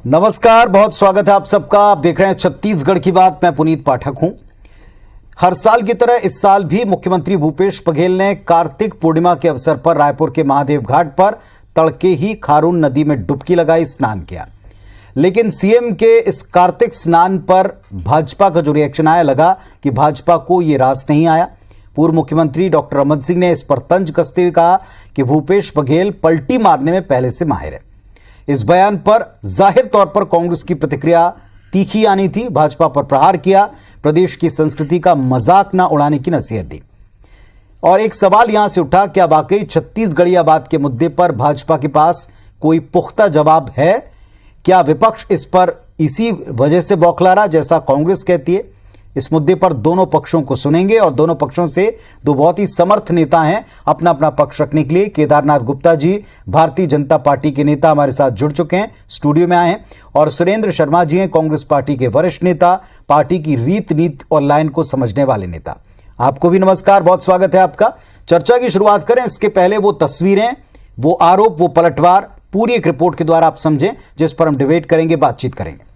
नमस्कार, बहुत स्वागत है आप सबका। आप देख रहे हैं छत्तीसगढ़ की बात। मैं पुनीत पाठक हूं। हर साल की तरह इस साल भी मुख्यमंत्री भूपेश बघेल ने कार्तिक पूर्णिमा के अवसर पर रायपुर के महादेव घाट पर तड़के ही खारून नदी में डुबकी लगाई, स्नान किया। लेकिन सीएम के इस कार्तिक स्नान पर भाजपा का जो रिएक्शन आया, लगा कि भाजपा को ये रास नहीं आया। पूर्व मुख्यमंत्री डॉक्टर रमन सिंह ने इस पर तंज कसते हुए कहा कि भूपेश बघेल पलटी मारने में पहले से माहिर है। इस बयान पर जाहिर तौर पर कांग्रेस की प्रतिक्रिया तीखी आनी थी। भाजपा पर प्रहार किया, प्रदेश की संस्कृति का मजाक न उड़ाने की नसीहत दी। और एक सवाल यहां से उठा, क्या वाकई छत्तीसगढ़िया बात के मुद्दे पर भाजपा के पास कोई पुख्ता जवाब है? क्या विपक्ष इस पर इसी वजह से बौखला रहा जैसा कांग्रेस कहती है? इस मुद्दे पर दोनों पक्षों को सुनेंगे और दोनों पक्षों से दो बहुत ही समर्थ नेता हैं अपना अपना पक्ष रखने के लिए। केदारनाथ गुप्ता जी, भारतीय जनता पार्टी के नेता, हमारे साथ जुड़ चुके हैं, स्टूडियो में आए हैं। और सुरेंद्र शर्मा जी हैं, कांग्रेस पार्टी के वरिष्ठ नेता, पार्टी की रीत नीति और लाइन को समझने वाले नेता। आपको भी नमस्कार, बहुत स्वागत है आपका। चर्चा की शुरुआत करें इसके पहले वो तस्वीरें, वो आरोप, वो पलटवार पूरी एक रिपोर्ट के द्वारा आप समझें, जिस पर हम डिबेट करेंगे, बातचीत करेंगे।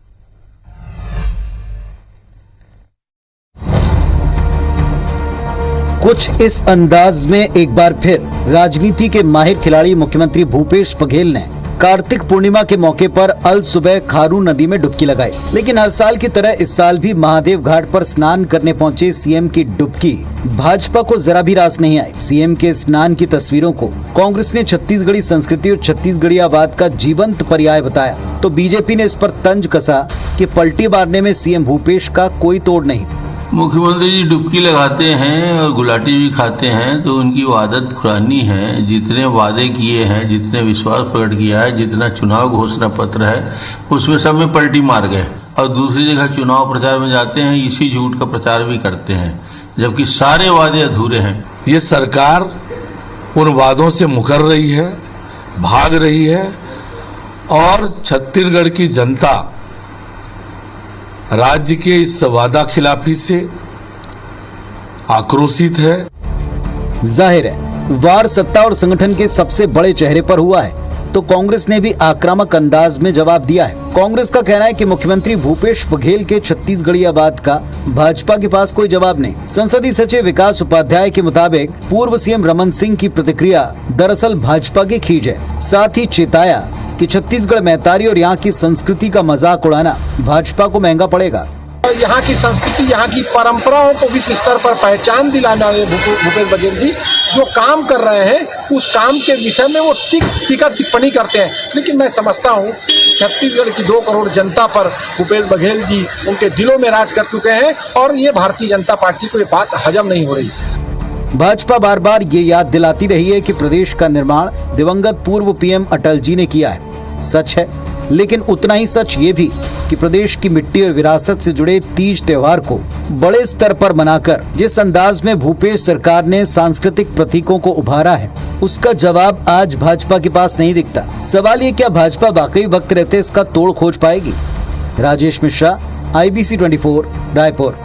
कुछ इस अंदाज में एक बार फिर राजनीति के माहिर खिलाड़ी मुख्यमंत्री भूपेश बघेल ने कार्तिक पूर्णिमा के मौके पर अल सुबह खारून नदी में डुबकी लगाई। लेकिन हर साल की तरह इस साल भी महादेव घाट पर स्नान करने पहुंचे सीएम की डुबकी भाजपा को जरा भी रास नहीं आई। सीएम के स्नान की तस्वीरों को कांग्रेस ने छत्तीसगढ़ी संस्कृति और छत्तीसगढ़ियावाद का जीवंत पर्याय बताया, तो बीजेपी ने इस पर तंज कसा कि पलटी मारने में सीएम भूपेश का कोई तोड़ नहीं। मुख्यमंत्री जी डुबकी लगाते हैं और गुलाटी भी खाते हैं, तो उनकी वो आदत पुरानी है। जितने वादे किए हैं, जितने विश्वास प्रकट किया है, जितना चुनाव घोषणा पत्र है, उसमें सब में पलटी मार गए। और दूसरी जगह चुनाव प्रचार में जाते हैं, इसी झूठ का प्रचार भी करते हैं, जबकि सारे वादे अधूरे हैं। ये सरकार उन वादों से मुकर रही है, भाग रही है, और छत्तीसगढ़ की जनता राज्य के इस वादा खिलाफी से आक्रोशित है। जाहिर है वार सत्ता और संगठन के सबसे बड़े चेहरे पर हुआ है, तो कांग्रेस ने भी आक्रामक अंदाज में जवाब दिया है। कांग्रेस का कहना है कि मुख्यमंत्री भूपेश बघेल के छत्तीसगढ़ियावाद का भाजपा के पास कोई जवाब नहीं। संसदीय सचिव विकास उपाध्याय के मुताबिक पूर्व सीएम रमन सिंह की प्रतिक्रिया दरअसल भाजपा की खींच है। साथ ही चेताया कि छत्तीसगढ़ मैतारी और यहाँ की संस्कृति का मजाक उड़ाना भाजपा को महंगा पड़ेगा। यहाँ की संस्कृति, यहाँ की परंपराओं को विश्व स्तर पर पहचान दिलाने वाले भूपेश बघेल जी जो काम कर रहे हैं, उस काम के विषय में वो तीखा टिप्पणी करते हैं। लेकिन मैं समझता हूँ छत्तीसगढ़ की 2 करोड़ जनता पर भूपेश बघेल जी उनके दिलों में राज कर चुके हैं, और ये भारतीय जनता पार्टी को ये बात हजम नहीं हो रही। भाजपा बार बार ये याद दिलाती रही है कि प्रदेश का निर्माण दिवंगत पूर्व पीएम अटल जी ने किया है। सच है, लेकिन उतना ही सच ये भी कि प्रदेश की मिट्टी और विरासत से जुड़े तीज त्योहार को बड़े स्तर पर मनाकर जिस अंदाज में भूपेश सरकार ने सांस्कृतिक प्रतीकों को उभारा है, उसका जवाब आज भाजपा के पास नहीं दिखता। सवाल ये, क्या भाजपा वाकई वक्त रहते इसका तोड़ खोज पाएगी? राजेश मिश्रा, IBC 24, रायपुर।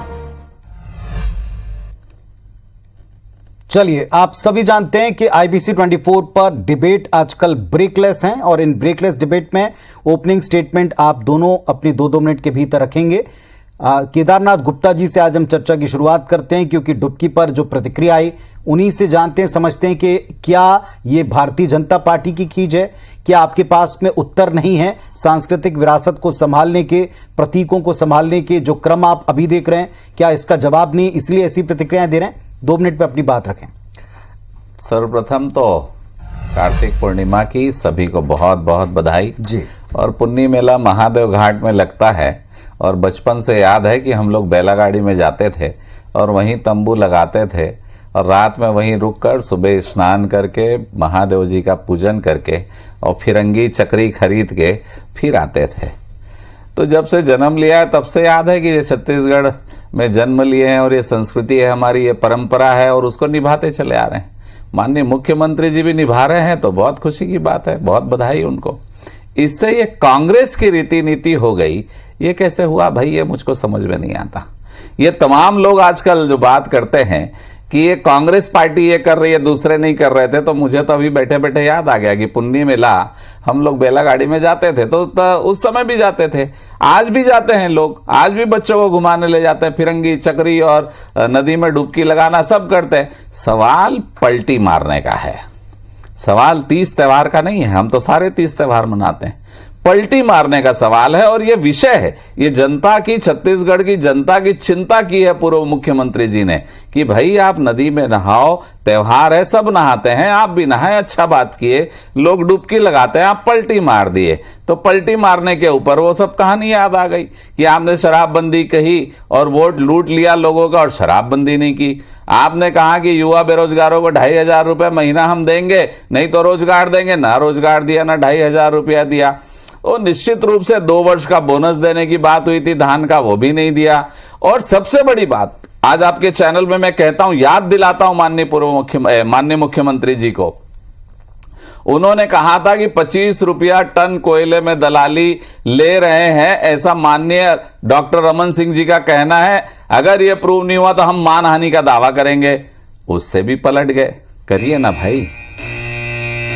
चलिए, आप सभी जानते हैं कि IBC 24 पर डिबेट आजकल ब्रेकलेस हैं, और इन ब्रेकलेस डिबेट में ओपनिंग स्टेटमेंट आप दोनों अपनी 2-2 मिनट के भीतर रखेंगे। केदारनाथ गुप्ता जी से आज हम चर्चा की शुरुआत करते हैं, क्योंकि डुबकी पर जो प्रतिक्रिया आई उन्हीं से जानते हैं, समझते हैं कि क्या ये भारतीय जनता पार्टी की खींच है? क्या आपके पास में उत्तर नहीं है? सांस्कृतिक विरासत को संभालने के, प्रतीकों को संभालने के जो क्रम आप अभी देख रहे हैं, क्या इसका जवाब नहीं, इसलिए ऐसी प्रतिक्रियाएं दे रहे हैं? 2 मिनट पे अपनी बात रखें। सर्वप्रथम तो कार्तिक पूर्णिमा की सभी को बहुत बहुत बधाई जी। और पुन्नी मेला महादेव घाट में लगता है, और बचपन से याद है कि हम लोग बैलागाड़ी में जाते थे और वहीं तंबू लगाते थे, और रात में वहीं रुककर सुबह स्नान करके महादेव जी का पूजन करके और फिरंगी चक्री खरीद के फिर आते थे। तो जब से जन्म लिया तब से याद है कि ये छत्तीसगढ़ में जन्म लिए हैं, और ये संस्कृति है हमारी, ये परंपरा है, और उसको निभाते चले आ रहे हैं। माननीय मुख्यमंत्री जी भी निभा रहे हैं, तो बहुत खुशी की बात है, बहुत बधाई उनको। इससे ये कांग्रेस की रीति नीति हो गई, ये कैसे हुआ भाई? ये मुझको समझ में नहीं आता। ये तमाम लोग आजकल जो बात करते हैं कि ये कांग्रेस पार्टी ये कर रही है, दूसरे नहीं कर रहे थे, तो मुझे तो अभी बैठे बैठे याद आ गया कि पुन्नी मेला हम लोग बैलागाड़ी में जाते थे, तो उस समय भी जाते थे, आज भी जाते हैं लोग, आज भी बच्चों को घुमाने ले जाते हैं, फिरंगी चक्री और नदी में डुबकी लगाना सब करते हैं। सवाल पलटी मारने का है, सवाल तीज त्योहार का नहीं है। हम तो सारे तीज त्योहार मनाते हैं, पलटी मारने का सवाल है। और ये विषय है, ये जनता की, छत्तीसगढ़ की जनता की चिंता की है पूर्व मुख्यमंत्री जी ने कि भाई आप नदी में नहाओ, त्योहार है, सब नहाते हैं, आप भी नहाए, अच्छा बात किए, लोग डुबकी लगाते हैं, आप पलटी मार दिए। तो पलटी मारने के ऊपर वो सब कहानी याद आ गई कि आपने शराबबंदी कही और वोट लूट लिया लोगों का और शराबबंदी नहीं की। आपने कहा कि युवा बेरोजगारों को 2,500 रुपये महीना हम देंगे, नहीं तो रोजगार देंगे, ना रोजगार दिया, ना 2,500 रुपया दिया। और निश्चित रूप से 2 वर्ष का बोनस देने की बात हुई थी धान का, वो भी नहीं दिया। और सबसे बड़ी बात आज आपके चैनल में मैं कहता हूं, याद दिलाता हूं माननीय मुख्यमंत्री जी को, उन्होंने कहा था कि 25 रुपया टन कोयले में दलाली ले रहे हैं, ऐसा माननीय डॉक्टर रमन सिंह जी का कहना है। अगर ये प्रूव नहीं हुआ तो हम मानहानि का दावा करेंगे। उससे भी पलट गए। करिए ना भाई,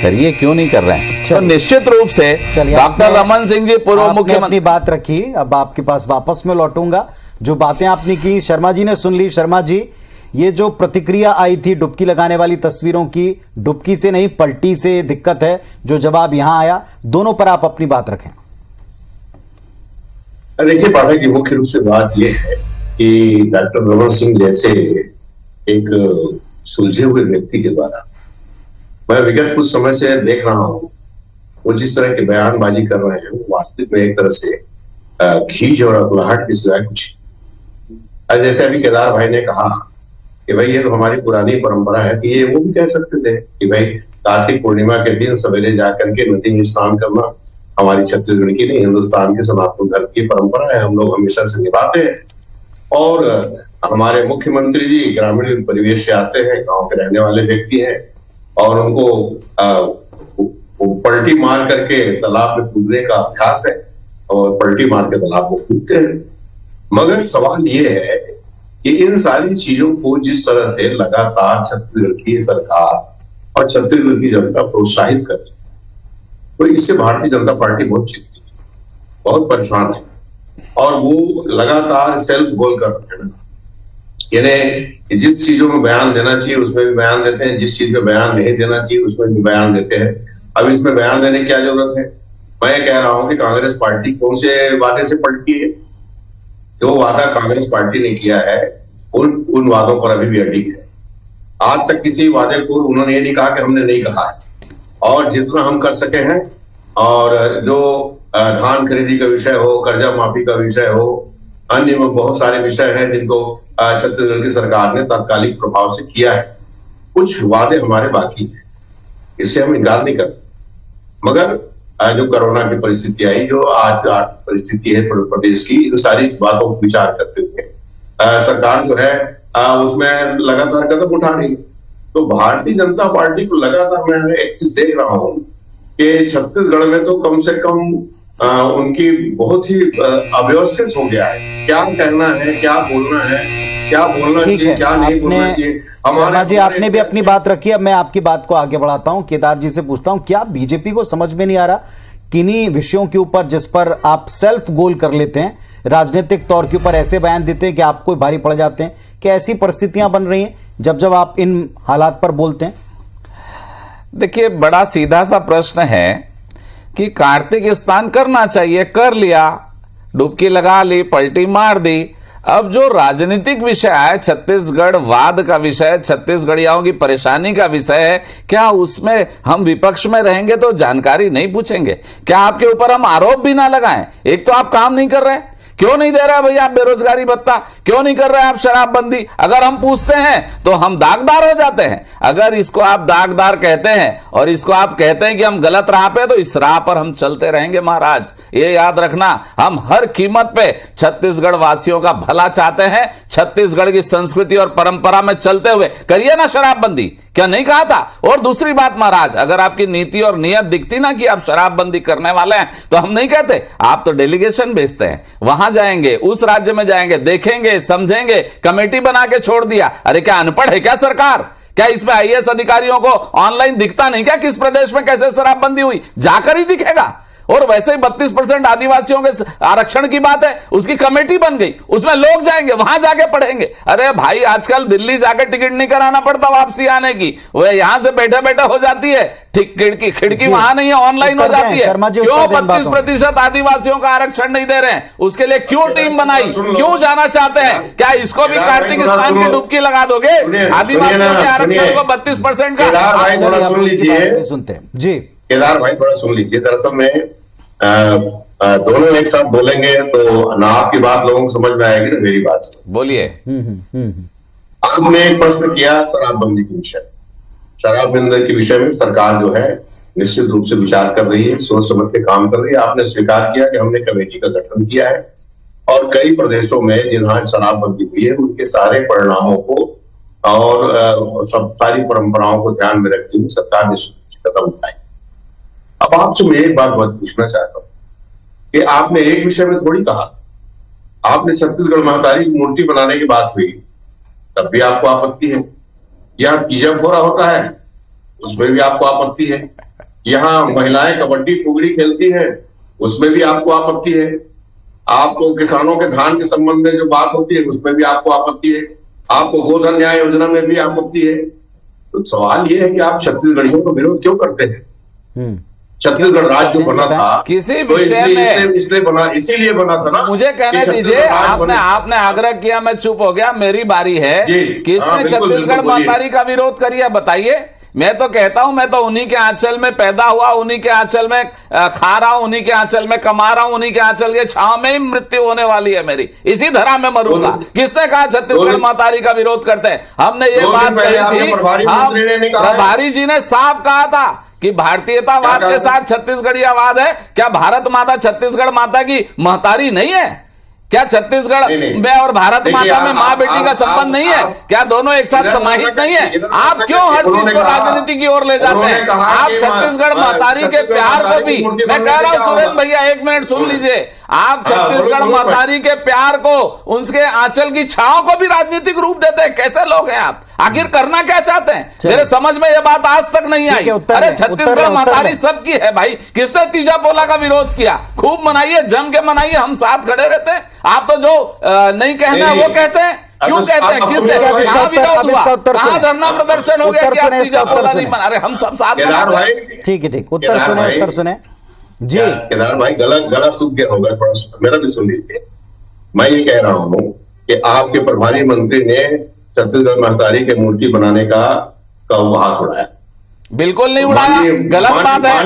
करिए, क्यों नहीं कर रहे हैं? तो निश्चित रूप से डॉक्टर रमन सिंह जी पूर्व मुख्यमंत्री अपनी बात रखी, अब आपके पास वापस में लौटूंगा। जो बातें आपने की शर्मा जी ने सुन ली। शर्मा जी, ये जो प्रतिक्रिया आई थी डुबकी लगाने वाली तस्वीरों की, डुबकी से नहीं पलटी से दिक्कत है, जो जवाब यहां आया, दोनों पर आप अपनी बात रखें। देखिए पाठक की मुख्य रूप से बात यह है कि डॉक्टर रमन सिंह जैसे एक सुलझे हुए व्यक्ति के द्वारा, मैं विगत कुछ समय से देख रहा हूं, वो जिस तरह की बयानबाजी कर रहे हैं वो वास्तविक में एक तरह से खींच और अकुलाहट की सिवाय कुछ। जैसे अभी केदार भाई ने कहा कि भाई ये तो हमारी पुरानी परंपरा है, कि ये वो भी कह सकते थे कि भाई कार्तिक पूर्णिमा के दिन सवेरे जाकर के नदी में स्नान करना हमारी छत्तीसगढ़ की नहीं, हिंदुस्तान के सनातन धर्म की परंपरा है, हम लोग हमेशा से निभाते हैं। और हमारे मुख्यमंत्री जी ग्रामीण परिवेश से आते हैं, गाँव के रहने वाले व्यक्ति हैं, और उनको पलटी मार करके तालाब में कूदने का अभ्यास है और पलटी मार के तालाब में कूदते हैं। मगर सवाल ये है कि इन सारी चीजों को जिस तरह से लगातार छत्तीसगढ़ की सरकार और छत्तीसगढ़ की जनता प्रोत्साहित कर रही है, तो इससे भारतीय जनता पार्टी बहुत चिंतित है, बहुत परेशान है। और वो लगातार सेल्फ गोल कर रहे हैं, यानी जिस चीजों में बयान देना चाहिए उसमें भी बयान देते हैं, जिस चीज में बयान नहीं देना चाहिए उसमें भी बयान देते हैं। अब इसमें बयान देने की क्या जरूरत है? मैं कह रहा हूं कि कांग्रेस पार्टी कौन से वादे से पलटी है? जो वादा कांग्रेस पार्टी ने किया है उन वादों पर अभी भी अडिग है। आज तक किसी वादे को उन्होंने ये नहीं कहा कि हमने नहीं कहा है, और जितना हम कर सके हैं, और जो धान खरीदी का विषय हो, कर्जा माफी का विषय हो, अन्य बहुत सारे विषय हैं जिनको छत्तीसगढ़ की सरकार ने तात्कालिक प्रभाव से किया है। कुछ वादे हमारे बाकी हैं, इससे हम इनकार नहीं करते। मगर जो कोरोना की परिस्थिति आई, जो आज परिस्थिति है प्रदेश की, इन सारी बातों को विचार करते हुए सरकार जो है उसमें लगातार कदम उठा रही है। तो भारतीय जनता पार्टी को लगातार मैं एक चीज देख रहा हूं कि छत्तीसगढ़ में तो कम से कम उनकी बहुत ही अव्यवस्थित हो गया है। क्या कहना है, क्या बोलना है, क्या बोलना चाहिए, क्या नहीं बोलना चाहिए। शर्मा जी, आपने भी अपनी बात रखी। अब मैं आपकी बात को आगे बढ़ाता हूं, केदार जी से पूछता हूं, क्या बीजेपी को समझ में नहीं आ रहा किन्हीं विषयों के ऊपर जिस पर आप सेल्फ गोल कर लेते हैं, राजनीतिक तौर के ऊपर ऐसे बयान देते हैं कि आपको भारी पड़ जाते हैं? क्या ऐसी परिस्थितियां बन रही हैं जब आप इन हालात पर बोलते हैं? देखिए, बड़ा सीधा सा प्रश्न है कि कार्तिक स्नान करना चाहिए, कर लिया, डुबकी लगा ली, पलटी मार दी। अब जो राजनीतिक विषय है, छत्तीसगढ़ वाद का विषय, छत्तीसगढ़ियाओं की परेशानी का विषय है, क्या उसमें हम विपक्ष में रहेंगे तो जानकारी नहीं पूछेंगे? क्या आपके ऊपर हम आरोप भी ना लगाएं? एक तो आप काम नहीं कर रहे, क्यों नहीं दे रहा भैया आप बेरोजगारी भत्ता, क्यों नहीं कर रहे आप शराबबंदी? अगर हम पूछते हैं तो हम दागदार हो जाते हैं। अगर इसको आप दागदार कहते हैं और इसको आप कहते हैं कि हम गलत राह पे, तो इस राह पर हम चलते रहेंगे महाराज। ये याद रखना, हम हर कीमत पे छत्तीसगढ़ वासियों का भला चाहते हैं। छत्तीसगढ़ की संस्कृति और परंपरा में चलते हुए करिए ना शराबबंदी, क्या नहीं कहा था? और दूसरी बात महाराज, अगर आपकी नीति और नियत दिखती ना कि आप शराबबंदी करने वाले हैं तो हम नहीं कहते। आप तो डेलीगेशन भेजते हैं, वहां जाएंगे, उस राज्य में जाएंगे, देखेंगे, समझेंगे, कमेटी बना के छोड़ दिया। अरे क्या अनपढ़ है क्या सरकार? क्या इसमें आईएएस अधिकारियों को ऑनलाइन दिखता नहीं क्या किस प्रदेश में कैसे शराबबंदी हुई? जाकर ही दिखेगा। और वैसे ही 32% आदिवासियों के आरक्षण की बात है, उसकी कमेटी बन गई, उसमें लोग जाएंगे, वहां जाके पढ़ेंगे। अरे भाई आजकल दिल्ली जाके टिकट नहीं कराना पड़ता वापसी आने की, वो यहां से बैठे बैठे हो जाती है। खिड़की वहां नहीं है, ऑनलाइन हो जाती है। क्यों 32% आदिवासियों का आरक्षण नहीं दे रहे हैं? उसके लिए क्यों टीम बनाई? क्यों जाना चाहते हैं? क्या इसको भी कार्तिक स्नान की डुबकी लगा दोगे? आदिवासियों के आरक्षण को 32% का सुनते हैं जी। केदार भाई थोड़ा सुन लीजिए। दरअसल में दोनों एक साथ बोलेंगे तो ना आपकी बात लोगों को समझ में आएगी ना मेरी बात से। बोलिए। आपने एक प्रश्न किया शराबबंदी के विषय में। शराबबंदी के विषय में सरकार जो है निश्चित रूप से विचार कर रही है, सोच समझ के काम कर रही है। आपने स्वीकार किया कि हमने कमेटी का गठन किया है और कई प्रदेशों में जहां शराबबंदी हुई है उनके सारे परिणामों को और सब सारी परंपराओं को ध्यान में रखते हुए सरकार ने कदम उठाए। अब आपसे मैं एक बात पूछना चाहता हूं कि आपने एक विषय में थोड़ी कहा, आपने छत्तीसगढ़ महतारी की मूर्ति बनाने की बात हुई तब भी आपको आपत्ति है। यहाँ टीजब हो रहा होता है उसमें भी आपको आपत्ति है। यहाँ महिलाएं कबड्डी फुगड़ी खेलती हैं उसमें भी आपको आपत्ति है। आपको किसानों के धान के संबंध में जो बात होती है उसमें भी आपको आपत्ति है। आपको गोधन न्याय योजना में भी आपत्ति है। तो सवाल ये है कि आप छत्तीसगढ़ियों को विरोध क्यों करते हैं? छत्तीसगढ़ राज्य बना था किसी तो इसीलिए बना था ना। मुझे कहने दीजिए, आपने आग्रह किया, मैं चुप हो गया, मेरी बारी है। किसने छत्तीसगढ़ महतारी का विरोध किया बताइए? मैं तो कहता हूं मैं तो उन्हीं के आंचल में पैदा हुआ, उन्हीं के आंचल में खा रहा हूं, उन्हीं के आंचल में कमा रहा हूं, उन्हीं के आंचल के छांव में ही मृत्यु होने वाली है मेरी, इसी धरा में मरूंगा। किसने कहा छत्तीसगढ़ महतारी का विरोध करते हैं? हमने ये बात कही थी, प्रभारी जी ने साफ कहा था कि भारतीयतावाद के साथ छत्तीसगढ़ियावाद है। क्या भारत माता छत्तीसगढ़ माता की महतारी नहीं है? क्या छत्तीसगढ़ में और भारत माता में माँ बेटी का संबंध नहीं है? क्या दोनों एक साथ समाहित नहीं है? आप क्यों हर चीज को राजनीति की ओर ले जाते हैं? आप छत्तीसगढ़ महतारी के प्यार को भी, मैं कह रहा हूं सुरेंद्र भैया एक मिनट सुन लीजिए, आप छत्तीसगढ़ महतारी के प्यार को, उनके आंचल की छांव को भी राजनीतिक रूप देते हैं। कैसे लोग हैं आप? आखिर करना क्या चाहते हैं? मेरे समझ में यह बात आज तक नहीं आई। अरे छत्तीसगढ़ महतारी सबकी है भाई। किसने तीजा पोला का विरोध किया? खूब मनाइए, जम के मनाइए, हम साथ खड़े रहते हैं। आप तो जो नहीं कहना वो कहते हैं। क्यों कहते हैं? किसने कहां विरोध हुआ? कहां धरना प्रदर्शन हो गया कि आप तीजा पोला नहीं मना रहे? हम सब साथ मना रहे हैं। ठीक है, उत्तर सुने जी। केदार भाई गला सूख गया होगा, थोड़ा मेरा भी सुन लीजिए। मैं ये कह रहा हूं कि आपके प्रभारी मंत्री ने छत्तीसगढ़ महतारी के मूर्ति बनाने का हाथ उड़ाया। बिल्कुल नहीं उड़ाया, गलत बात है।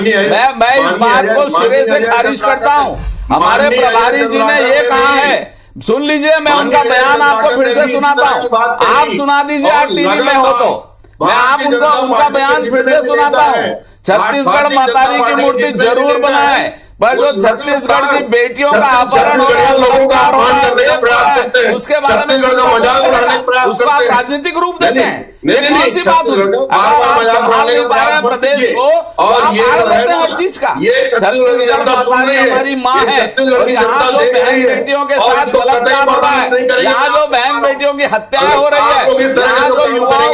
मैं इस बात को सिरे से खारिज करता हूं। हमारे प्रभारी जी ने ये कहा है, सुन लीजिए, मैं उनका बयान आपको फिर से सुनाता हूं। आप सुना दीजिए, आप टीवी में हो तो मैं आप उनका बयान फिर से सुनाता हूं। छत्तीसगढ़ महतारी की मूर्ति जरूर बनाए, पर जो छत्तीसगढ़ की बेटियों का अपहरण हो रहा है, उसके बारे में उसको आप राजनीतिक रूप देते हैं। कौन सी बात हुई? अगर आप संभाल नहीं पा रहे हैं प्रदेश को तो आप आड़ देते हैं हर चीज का। छत्तीसगढ़ महतारी हमारी माँ है और यहाँ जो बहन बेटियों के साथ बलात्कार हो रहा है, यहाँ जो बहन बेटियों की हत्याएं हो रही है, यहाँ जो युवाओं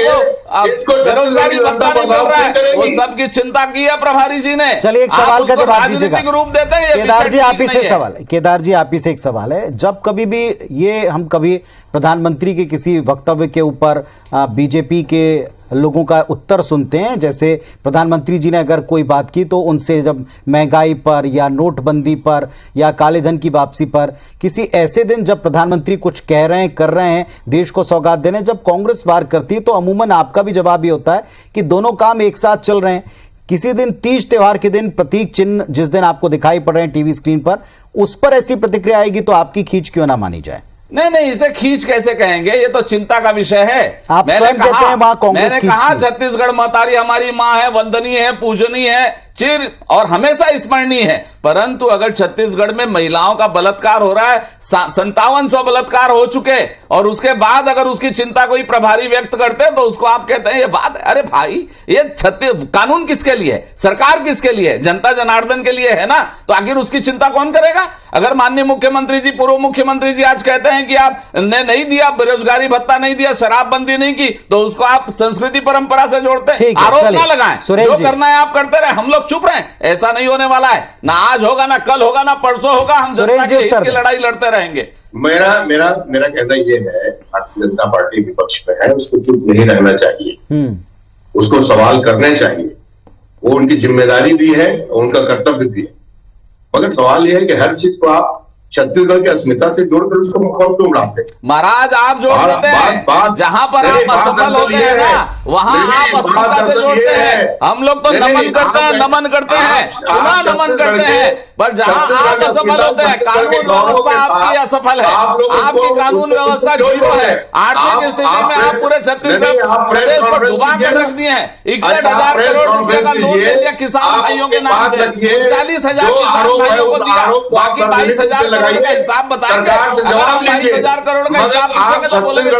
को बेरोजगारी भत्ता नहीं मिल रहा है, वो सबकी चिंता की है प्रभारी जी ने। चलिए एक सवाल का जवाब दीजिएगा। रूप देते हैं। केदार जी आप ही से सवाल है, केदार जी आप ही से एक सवाल है। जब कभी भी ये हम कभी प्रधानमंत्री के किसी वक्तव्य के ऊपर बीजेपी के लोगों का उत्तर सुनते हैं, जैसे प्रधानमंत्री जी ने अगर कोई बात की तो उनसे जब महंगाई पर या नोटबंदी पर या काले धन की वापसी पर, किसी ऐसे दिन जब प्रधानमंत्री कुछ कह रहे हैं, कर रहे हैं, देश को सौगात दे रहे हैं, जब कांग्रेस वार करती है तो अमूमन आपका भी जवाब ये होता है कि दोनों काम एक साथ चल रहे हैं। किसी दिन तीज त्योहार के दिन प्रतीक चिन्ह जिस दिन आपको दिखाई पड़ रहे हैं टीवी स्क्रीन पर, उस पर ऐसी प्रतिक्रिया आएगी तो आपकी खींच क्यों ना मानी जाए? नहीं, इसे खींच कैसे कहेंगे? ये तो चिंता का विषय है। मैंने कहा छत्तीसगढ़ महतारी हमारी माँ है, वंदनीय है, पूजनीय है, चिर और हमेशा स्मरणीय है। परंतु अगर छत्तीसगढ़ में महिलाओं का बलात्कार हो रहा है, 5700 बलात्कार हो चुके, और उसके बाद अगर उसकी चिंता कोई प्रभारी व्यक्त करते हैं तो उसको आप कहते हैं ये बात। अरे भाई, ये कानून किसके लिए है? सरकार किसके लिए है? जनता जनार्दन के लिए है ना। तो आखिर उसकी चिंता कौन करेगा? अगर माननीय मुख्यमंत्री जी, पूर्व मुख्यमंत्री जी आज कहते हैं कि आपने नहीं दिया, बेरोजगारी भत्ता नहीं दिया, शराबबंदी नहीं की, तो उसको आप संस्कृति परंपरा से जोड़ते हैं। आरोप ना लगाएं, जो करना है आप करते रहे, हम लोग चुप रहे। ऐसा नहीं होने वाला है, ना आज होगा, ना कल होगा, ना परसों होगा। हम जनता के हित की लड़ाई लड़ते रहेंगे। मेरा कहना यह है, भारतीय जनता पार्टी विपक्ष में है, उसको चुप नहीं रहना चाहिए, उसको सवाल करने चाहिए। वो उनकी जिम्मेदारी भी है, उनका कर्तव्य भी है। मगर सवाल यह है कि हर चीज को आप छत्तीसगढ़ की अस्मिता से जोड़कर उसको मुकाम क्यों उड़ाते? महाराज, आप जोड़ देते हैं, जहां पर आप असफल होते हैं ना, वहां आप अस्मिता से जोड़ते हैं। हम लोग तो नमन करते हैं, पुनः नमन करते हैं, पर जहां आप असफल होते हैं, कानून व्यवस्था आपकी असफल है, आपकी कानून व्यवस्था जीरो है। आर्थिक स्थिति में आप पूरे छत्तीसगढ़ प्रदेश को डुबा कर रख दिए हैं। 61,000 करोड़ रुपए का लोन ले लिया किसान भाइयों के नाम से, 40,000 किसान भाइयों को दिया, बाकी 22,000 करोड़ का हिसाब बताएंगे। अगर हम 22,000 करोड़ का हिसाब पूछेंगे तो बोलेंगे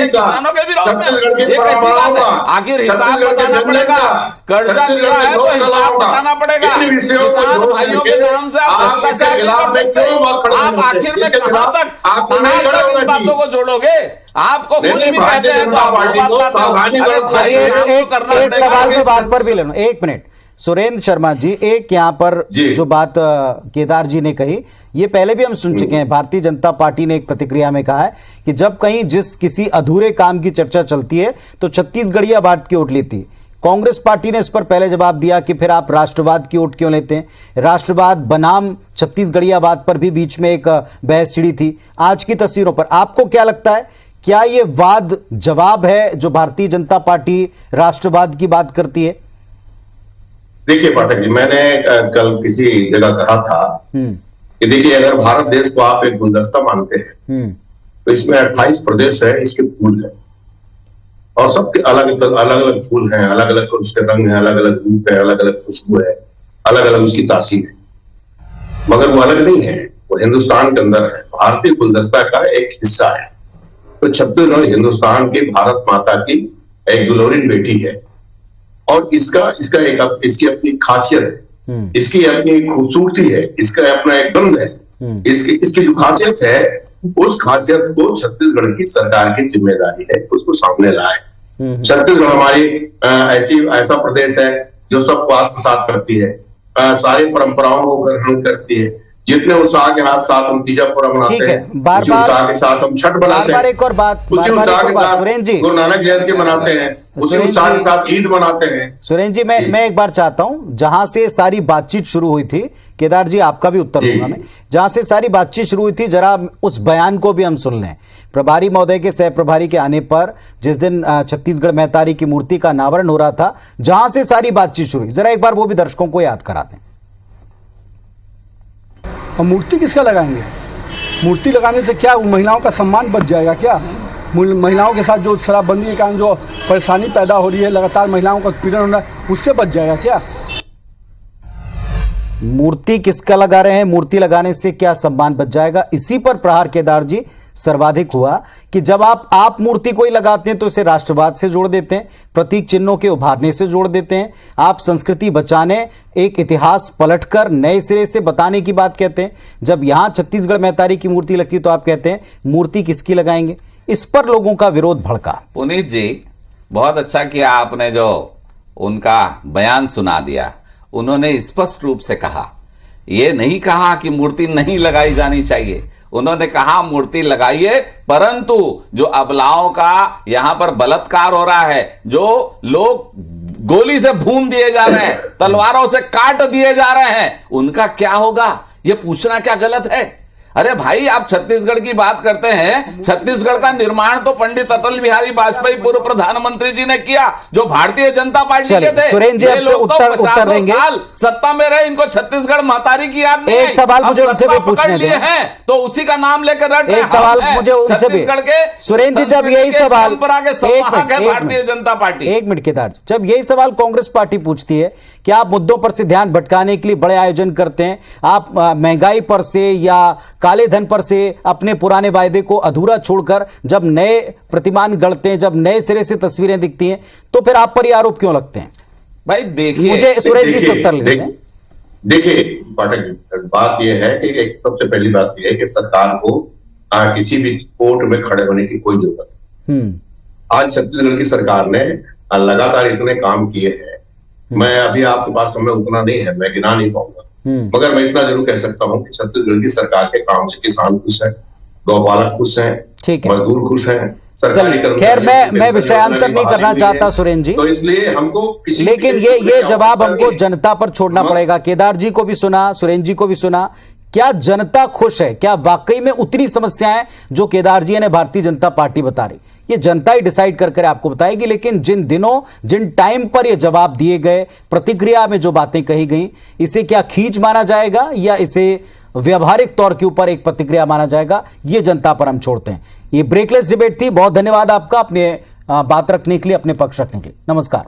किसानों के विरोध में। ये कैसी बात है? आखिर हिसाब बताना पड़ेगा। कर्जा लिया है तो हिसाब बताना पड़ेगा। किसान भाइयों के नाम से आप भ्रष्टाचार नहीं कर सकते। आप आखिर में कहां तक इन बातों को जोड़ोगे? आपको खुद भी कहते हैं तो आप वो बात एक सवाल की बात पर भी लेना, 1 मिनट। सुरेंद्र शर्मा जी, एक यहाँ पर जो बात केदार जी ने कही, ये पहले भी हम सुन चुके हैं। भारतीय जनता पार्टी ने एक प्रतिक्रिया में कहा है कि जब कहीं किसी अधूरे काम की चर्चा चलती है तो छत्तीसगढ़िया बात की ओट लेती है। कांग्रेस पार्टी ने इस पर पहले जवाब दिया कि फिर आप राष्ट्रवाद की ओट क्यों लेते हैं? राष्ट्रवाद बनाम छत्तीसगढ़ियावाद पर भी बीच में एक बहस छिड़ी थी। आज की तस्वीरों पर आपको क्या लगता है, क्या ये वाद जवाब है जो भारतीय जनता पार्टी राष्ट्रवाद की बात करती है? देखिए पाठक जी, मैंने कल किसी जगह कहा था कि देखिए, अगर भारत देश को आप एक गुलदस्ता मानते हैं तो इसमें 28 प्रदेश है, इसके फूल है, और सबके अलग अलग फूल हैं, अलग अलग उसके रंग है, अलग अलग रूप है, अलग अलग खुशबू है, अलग अलग उसकी तासीर है। मगर वो अलग नहीं है, वो हिंदुस्तान के अंदर है, भारतीय गुलदस्ता का एक हिस्सा है। तो छत्तीसगढ़ हिंदुस्तान की भारत माता की एक दुल्हन बेटी है, और इसकी अपनी खासियत है, इसकी अपनी खूबसूरती है, इसका अपना एक गंध है। इसकी जो खासियत है, उस खासियत को छत्तीसगढ़ की सरकार की जिम्मेदारी है उसको सामने लाए। छत्तीसगढ़ हमारी ऐसा प्रदेश है जो सबको आत्मसात करती है, सारी परंपराओं को ग्रहण करती है। जितने उत्साह के साथ हम तीजा पूरा मनाते हैं, उसी उत्साह के साथ हम छठ मनाते हैं, एक और बात, उसी उत्साह के साथ गुरु नानक जयंती मनाते हैं, उसी उत्साह के साथ ईद मनाते हैं। सुरेंद्र जी, मैं एक बार चाहता हूं, जहां से सारी बातचीत शुरू हुई थी, केदार जी आपका भी उत्तर दूंगा मैं, जहां से सारी बातचीत शुरू हुई थी, जरा उस बयान को भी हम सुन लें। प्रभारी महोदय के सह प्रभारी के आने पर जिस दिन छत्तीसगढ़ महतारी की मूर्ति का अनावरण हो रहा था, जहां से सारी बातचीत शुरू हुई, जरा एक बार वो भी दर्शकों को याद करा दें। और मूर्ति किसका लगाएंगे? मूर्ति लगाने से क्या महिलाओं का सम्मान बच जाएगा क्या? महिलाओं के साथ जो शराबबंदी के कारण जो परेशानी पैदा हो रही है, लगातार महिलाओं का उत्पीड़न हो रहा है, उससे बच जाएगा क्या? मूर्ति किसका लगा रहे हैं? मूर्ति लगाने से क्या सम्मान बच जाएगा? इसी पर प्रहार केदार जी सर्वाधिक हुआ कि जब आप मूर्ति कोई लगाते हैं तो इसे राष्ट्रवाद से जोड़ देते हैं, प्रतीक चिन्हों के उभारने से जोड़ देते हैं, आप संस्कृति बचाने, एक इतिहास पलटकर नए सिरे से बताने की बात कहते हैं। जब यहां छत्तीसगढ़ महतारी की मूर्ति लगती तो आप कहते हैं मूर्ति किसकी लगाएंगे? इस पर लोगों का विरोध भड़का। पुनीत जी, बहुत अच्छा किया आपने जो उनका बयान सुना दिया। उन्होंने स्पष्ट रूप से कहा, ये नहीं कहा कि मूर्ति नहीं लगाई जानी चाहिए, उन्होंने कहा मूर्ति लगाइए, परंतु जो अबलाओं का यहां पर बलात्कार हो रहा है, जो लोग गोली से भून दिए जा रहे हैं, तलवारों से काट दिए जा रहे हैं, उनका क्या होगा? ये पूछना क्या गलत है? अरे भाई, आप छत्तीसगढ़ की बात करते हैं, छत्तीसगढ़ का निर्माण तो पंडित अटल बिहारी वाजपेयी पूर्व प्रधानमंत्री जी ने किया, जो भारतीय जनता पार्टी के थे। सुरेंद्र जी ये आपसे लोग तो उत्तर देंगे। साल सत्ता में रहे, इनको छत्तीसगढ़ महतारी की याद नहीं। एक सवाल मुझे उनसे भी पूछने लिए हैं तो उसी का नाम लेकर रट एक सवाल मुझे उनसे भी, सुरेंद्र जी, जब यही सवाल भारतीय जनता पार्टी, एक मिनट केदार, जब यही सवाल कांग्रेस पार्टी पूछती है कि आप मुद्दों पर से ध्यान भटकाने के लिए बड़े आयोजन करते हैं, आप महंगाई पर से या काले धन पर से अपने पुराने वायदे को अधूरा छोड़कर जब नए प्रतिमान गढ़ते हैं, जब नए सिरे से तस्वीरें दिखती हैं, तो फिर आप पर ये आरोप क्यों लगते हैं? भाई देखिए, मुझे सुरेंद्र जी से उत्तर लेते हैं। देखिए पाठक, बात यह है कि एक सबसे पहली बात यह है कि सरकार को किसी भी कोर्ट में खड़े होने की कोई जरूरत नहीं। आज छत्तीसगढ़ की सरकार ने लगातार इतने काम किए हैं, मैं अभी आपके पास समय उतना नहीं है, मैं गिना नहीं पाऊंगा, मगर मैं इतना जरूर कह सकता हूं कि छत्तीसगढ़ की सरकार के काम से किसान खुश है, गौपालक खुश हैं, मजदूर खुश हैं, सरकारी कर्मचारी। खैर, मैं विषयांतर नहीं करना चाहता सुरेंद्र जी, तो इसलिए हमको किसी लेकिन ये जवाब हमको जनता पर छोड़ना पड़ेगा। केदार जी को भी सुना, सुरेंद्र जी को भी सुना, क्या जनता खुश है? क्या वाकई में उतनी समस्याएं जो केदार जी ने भारतीय जनता पार्टी बता रही, ये जनता ही डिसाइड कर आपको बताएगी। लेकिन जिन दिनों, जिन टाइम पर ये जवाब दिए गए, प्रतिक्रिया में जो बातें कही गई, इसे क्या खींच माना जाएगा या इसे व्यवहारिक तौर के ऊपर एक प्रतिक्रिया माना जाएगा, ये जनता पर हम छोड़ते हैं। ये ब्रेकलेस डिबेट थी। बहुत धन्यवाद आपका अपने बात रखने के लिए, अपने पक्ष रखने के लिए। नमस्कार।